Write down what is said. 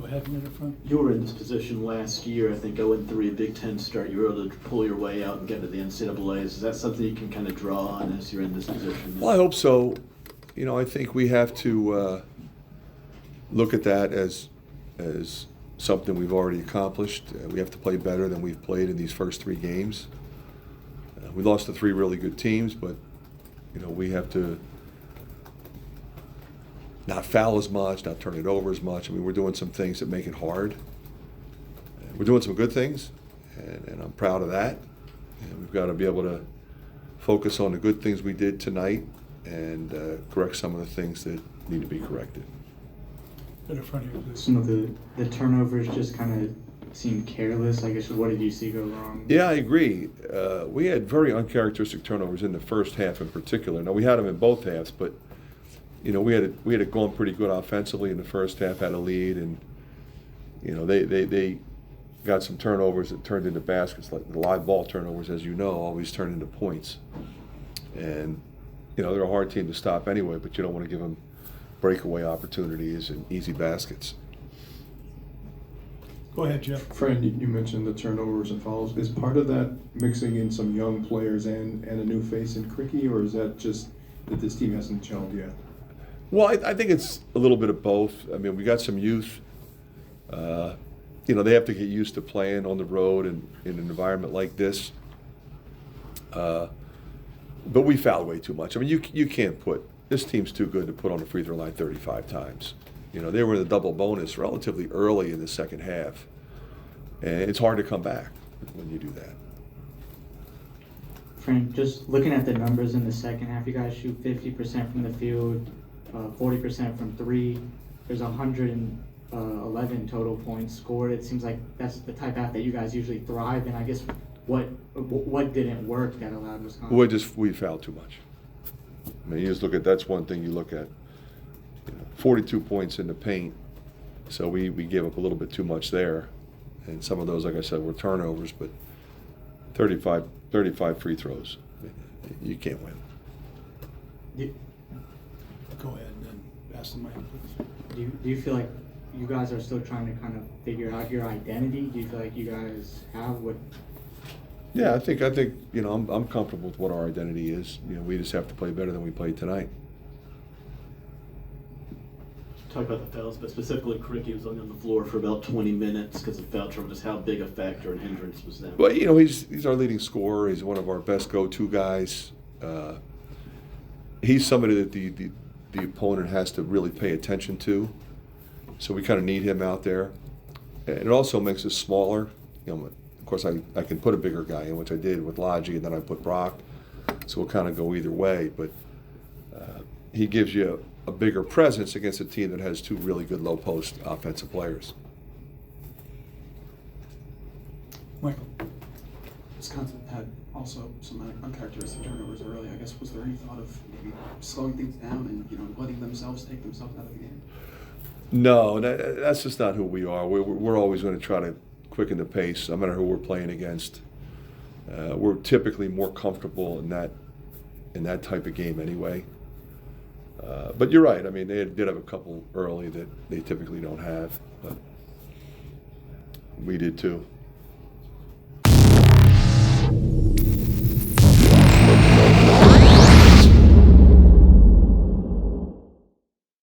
ahead, right up front. You were in this position last year, I think 0-3, a Big Ten start. You were able to pull your way out and get to the NCAAs. Is that something you can kind of draw on as you're in this position? Well, I hope so. You know, I think we have to look at that as something we've already accomplished. We have to play better than we've played in these first 3 games. We lost to 3 really good teams, but you know, we have to not foul as much, not turn it over as much. I mean, we're doing some things that make it hard. We're doing some good things, and I'm proud of that. And we've got to be able to focus on the good things we did tonight and correct some of the things that need to be corrected. Right up front here, please. Some of the turnovers just kind of seemed careless. I guess, what did you see go wrong? Yeah, I agree. We had very uncharacteristic turnovers in the first half in particular. Now, we had them in both halves, but you know, we had it going pretty good offensively in the first half, had a lead, and you know, they got some turnovers that turned into baskets. Like the live ball turnovers, as you know, always turn into points. And you know, they're a hard team to stop anyway, but you don't want to give them breakaway opportunities and easy baskets. Go ahead, Jeff. Fran, you mentioned the turnovers and fouls. Is part of that mixing in some young players and a new face in Cricky, or is that just that this team hasn't gelled yet? Well, I think it's a little bit of both. I mean, we got some youth. You know, they have to get used to playing on the road and in an environment like this. But we fouled way too much. I mean, you can't put, this team's too good to put on the free throw line 35 times. You know, they were in the double bonus relatively early in the second half. And it's hard to come back when you do that. Fran, just looking at the numbers in the second half, you guys shoot 50% from the field, 40% from 3. There's 111 total points scored. It seems like that's the type of half that you guys usually thrive in. I guess what didn't work that allowed Wisconsin? We fouled too much. I mean, you just look at, that's one thing you look at. You know, 42 points in the paint, so we gave up a little bit too much there. And some of those, like I said, were turnovers, but 35 free throws. You can't win. Go ahead and then pass the mic, please. Do you feel like you guys are still trying to kind of figure out your identity? Do you feel like you guys have what? Yeah, I think you know, I'm comfortable with what our identity is. You know, we just have to play better than we played tonight. Talk about the fouls, but specifically Cricky was only on the floor for about 20 minutes because of foul trouble. Just how big a factor and hindrance was that? Well, you know, he's our leading scorer. He's one of our best go-to guys. He's somebody that the opponent has to really pay attention to. So we kind of need him out there. And it also makes us smaller. You know, of course, I can put a bigger guy in, which I did with Logi, and then I put Brock. So we'll kind of go either way. But he gives you a bigger presence against a team that has 2 really good low-post offensive players. Michael. Wisconsin had also some uncharacteristic turnovers early. I guess, was there any thought of maybe slowing things down and, you know, letting themselves take themselves out of the game? No, that's just not who we are. We're always going to try to quicken the pace, no matter who we're playing against. We're typically more comfortable in that type of game anyway. But you're right. I mean, they did have a couple early that they typically don't have, but we did too.